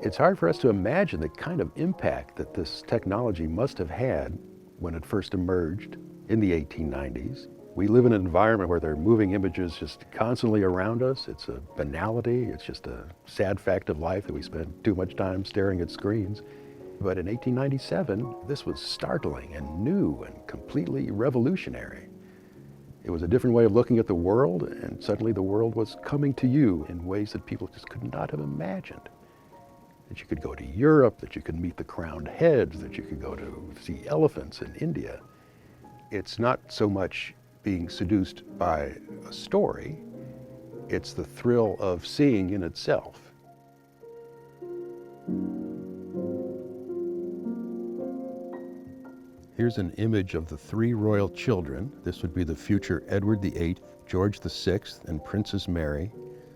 It's hard for us to imagine the kind of impact that this technology must have had when it first emerged in the 1890s. We live in an environment where there are moving images just constantly around us. It's a banality. It's just a sad fact of life that we spend too much time staring at screens. But in 1897, this was startling and new and completely revolutionary. It was a different way of looking at the world, and suddenly the world was coming to you in ways that people just could not have imagined. That you could go to Europe, that you could meet the crowned heads, that you could go to see elephants in India. It's not so much being seduced by a story, it's the thrill of seeing in itself. Here's an image of the three royal children. This would be the future Edward VIII, George VI, and Princess Mary,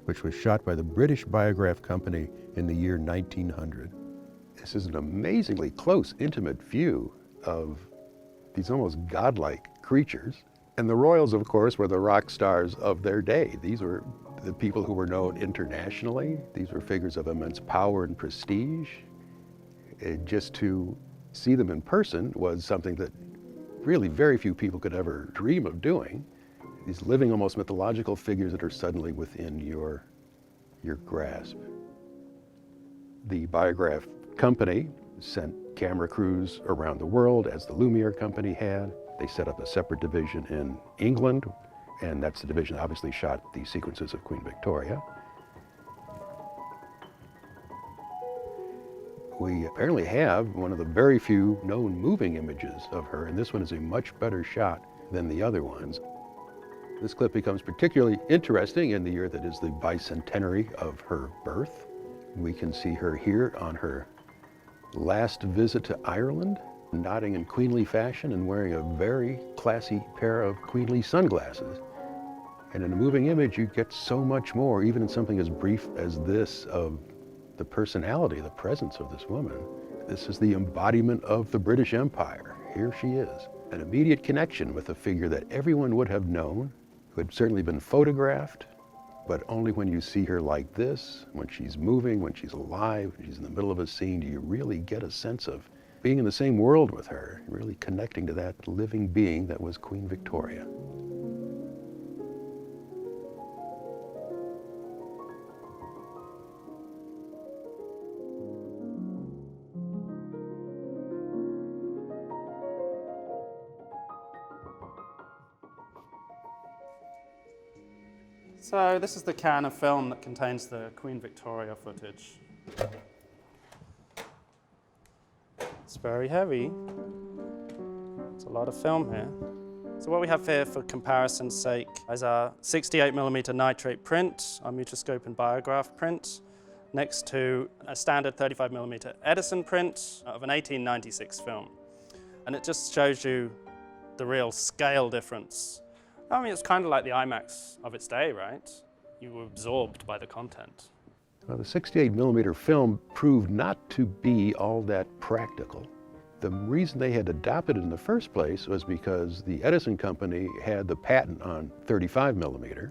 which was shot by the British Biograph Company in the year 1900. This is an amazingly close, intimate view of these almost godlike creatures. And the royals, of course, were the rock stars of their day. These were the people who were known internationally. These were figures of immense power and prestige. Just to see them in person was something that really very few people could ever dream of doing. These living, almost mythological figures that are suddenly within your grasp. The Biograph Company sent camera crews around the world, as the Lumiere Company had. They set up a separate division in England, and that's the division that obviously shot the sequences of Queen Victoria. We apparently have one of the very few known moving images of her, and this one is a much better shot than the other ones. This clip becomes particularly interesting in the year that is the bicentenary of her birth. We can see her here on her last visit to Ireland, nodding in queenly fashion and wearing a very classy pair of queenly sunglasses. And in a moving image, you get so much more, even in something as brief as this, of the personality, the presence of this woman. This is the embodiment of the British Empire. Here she is. An immediate connection with a figure that everyone would have known, who had certainly been photographed, but only when you see her like this, when she's moving, when she's alive, when she's in the middle of a scene, do you really get a sense of being in the same world with her, really connecting to that living being that was Queen Victoria. So this is the can of film that contains the Queen Victoria footage. It's very heavy. It's a lot of film here. So what we have here for comparison's sake is our 68mm nitrate print, our Mutoscope and Biograph print, next to a standard 35mm Edison print of an 1896 film. And it just shows you the real scale difference. I mean, it's kind of like the IMAX of its day, right? You were absorbed by the content. Well, the 68mm film proved not to be all that practical. The reason they had adopted it in the first place was because the Edison company had the patent on 35mm.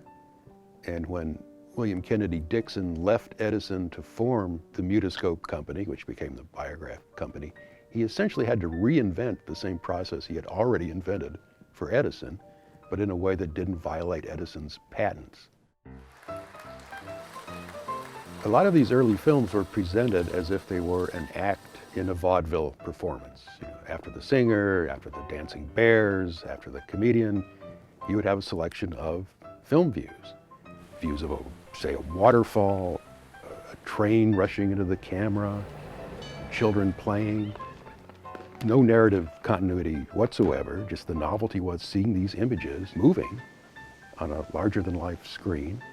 And when William Kennedy Dixon left Edison to form the Mutoscope company, which became the Biograph company, he essentially had to reinvent the same process he had already invented for Edison, but in a way that didn't violate Edison's patents. A lot of these early films were presented as if they were an act in a vaudeville performance. You know, after the singer, after the dancing bears, after the comedian, you would have a selection of film views. Views of, say, a waterfall, a train rushing into the camera, children playing. No narrative continuity whatsoever, just the novelty was seeing these images moving on a larger-than-life screen.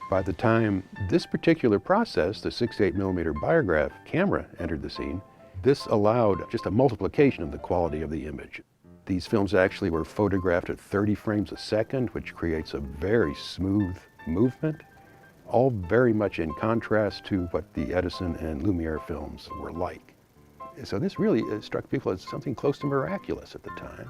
By the time this particular process, the 68mm Biograph camera, entered the scene, this allowed just a multiplication of the quality of the image. These films actually were photographed at 30 frames a second, which creates a very smooth movement, all very much in contrast to what the Edison and Lumiere films were like. So this really struck people as something close to miraculous at the time.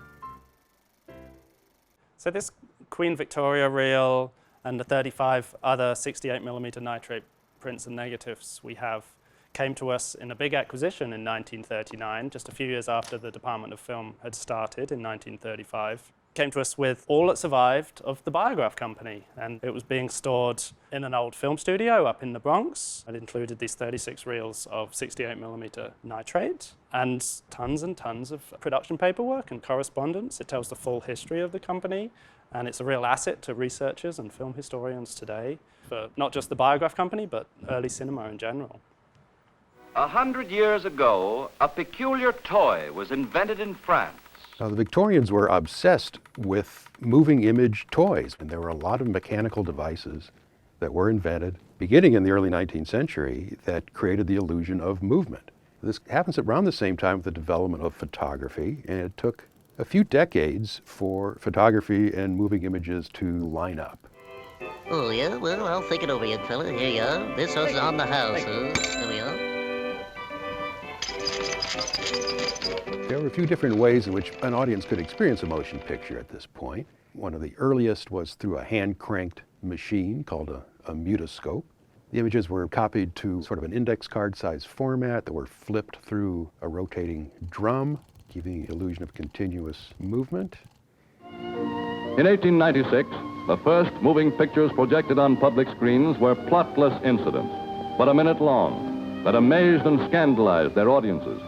So this Queen Victoria reel And the 35 other 68mm nitrate prints and negatives we have came to us in a big acquisition in 1939, just a few years after the Department of Film had started in 1935. Came to us with all that survived of the Biograph company, and it was being stored in an old film studio up in the Bronx. It included these 36 reels of 68mm nitrate and tons of production paperwork and correspondence. It tells the full history of the company, and it's a real asset to researchers and film historians today for not just the Biograph company, but early cinema in general. 100 years ago, a peculiar toy was invented in France. Now, the Victorians were obsessed with moving image toys, and there were a lot of mechanical devices that were invented beginning in the early 19th century that created the illusion of movement. This happens around the same time with the development of photography, and it took a few decades for photography and moving images to line up. Oh, yeah? Well, I'll think it over yet, fella. Here you are. This is on the house. There we are. There were a few different ways in which an audience could experience a motion picture at this point. One of the earliest was through a hand-cranked machine called a mutoscope. The images were copied to sort of an index card size format that were flipped through a rotating drum, giving the illusion of continuous movement. In 1896, the first moving pictures projected on public screens were plotless incidents, but a minute long, that amazed and scandalized their audiences.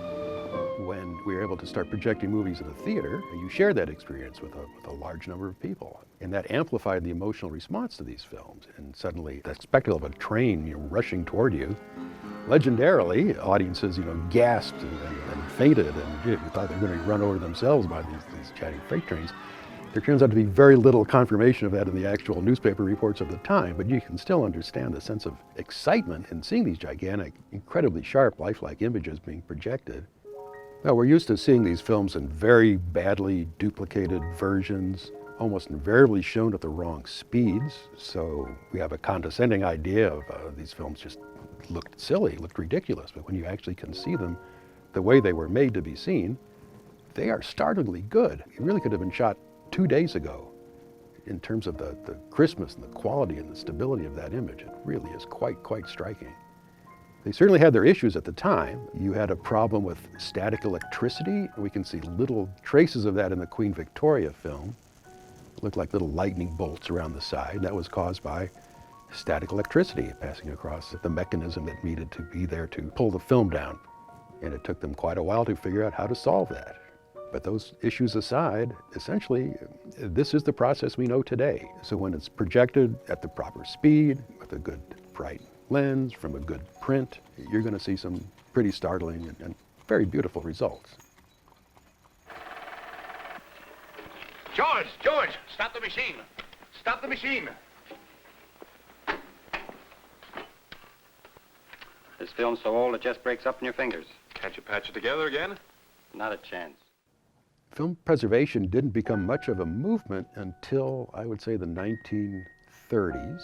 When we were able to start projecting movies at a theater, you shared that experience with a large number of people. And that amplified the emotional response to these films. And suddenly, the spectacle of a train rushing toward you, legendarily, audiences gasped and fainted, and you thought they were going to run over themselves by these chatting freight trains. There turns out to be very little confirmation of that in the actual newspaper reports of the time, but you can still understand the sense of excitement in seeing these gigantic, incredibly sharp, lifelike images being projected. Now, we're used to seeing these films in very badly duplicated versions, almost invariably shown at the wrong speeds, so we have a condescending idea of these films just looked silly, looked ridiculous, but when you actually can see them the way they were made to be seen, they are startlingly good. It really could have been shot 2 days ago. In terms of the crispness and the quality and the stability of that image, it really is quite striking. They certainly had their issues at the time. You had a problem with static electricity. We can see little traces of that in the Queen Victoria film. It looked like little lightning bolts around the side. That was caused by static electricity passing across the mechanism that needed to be there to pull the film down. And it took them quite a while to figure out how to solve that. But those issues aside, essentially, this is the process we know today. So when it's projected at the proper speed, with a good bright lens, from a good print, you're going to see some pretty startling and very beautiful results. George, stop the machine. Stop the machine. This film's so old it just breaks up in your fingers. Can't you patch it together again? Not a chance. Film preservation didn't become much of a movement until, I would say, the 1930s.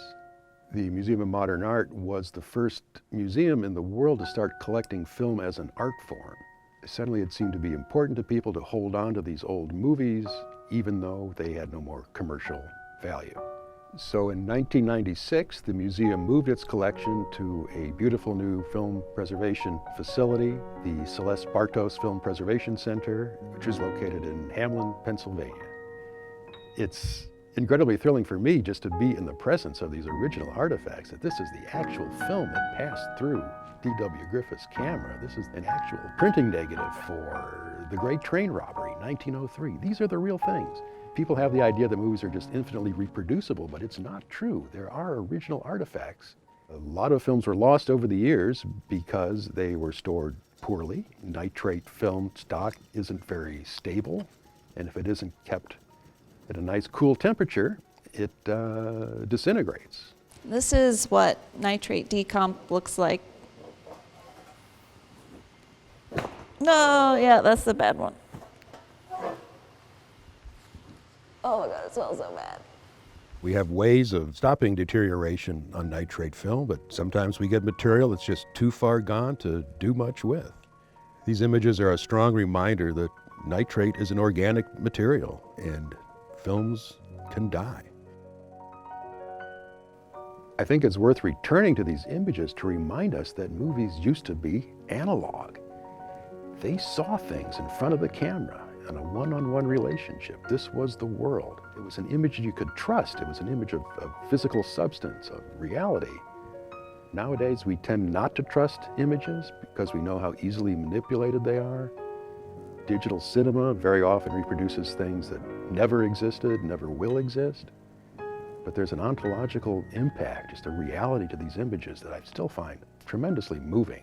The Museum of Modern Art was the first museum in the world to start collecting film as an art form. Suddenly it seemed to be important to people to hold on to these old movies, even though they had no more commercial value. So in 1996, the museum moved its collection to a beautiful new film preservation facility, the Celeste Bartos Film Preservation Center, which is located in Hamlin, Pennsylvania. It's incredibly thrilling for me just to be in the presence of these original artifacts, that this is the actual film that passed through D.W. Griffith's camera. This is an actual printing negative for the Great Train Robbery, 1903. These are the real things. People have the idea that movies are just infinitely reproducible, but it's not true. There are original artifacts. A lot of films were lost over the years because they were stored poorly. Nitrate film stock isn't very stable, and if it isn't kept at a nice cool temperature, it disintegrates. This is what nitrate decomp looks like. No, yeah, that's the bad one. Oh my God, it smells so bad. We have ways of stopping deterioration on nitrate film, but sometimes we get material that's just too far gone to do much with. These images are a strong reminder that nitrate is an organic material and films can die. I think it's worth returning to these images to remind us that movies used to be analog. They saw things in front of the camera in a one-on-one relationship. This was the world. It was an image you could trust. It was an image of physical substance, of reality. Nowadays, we tend not to trust images because we know how easily manipulated they are. Digital cinema very often reproduces things that never existed, never will exist. But there's an ontological impact, just a reality to these images that I still find tremendously moving.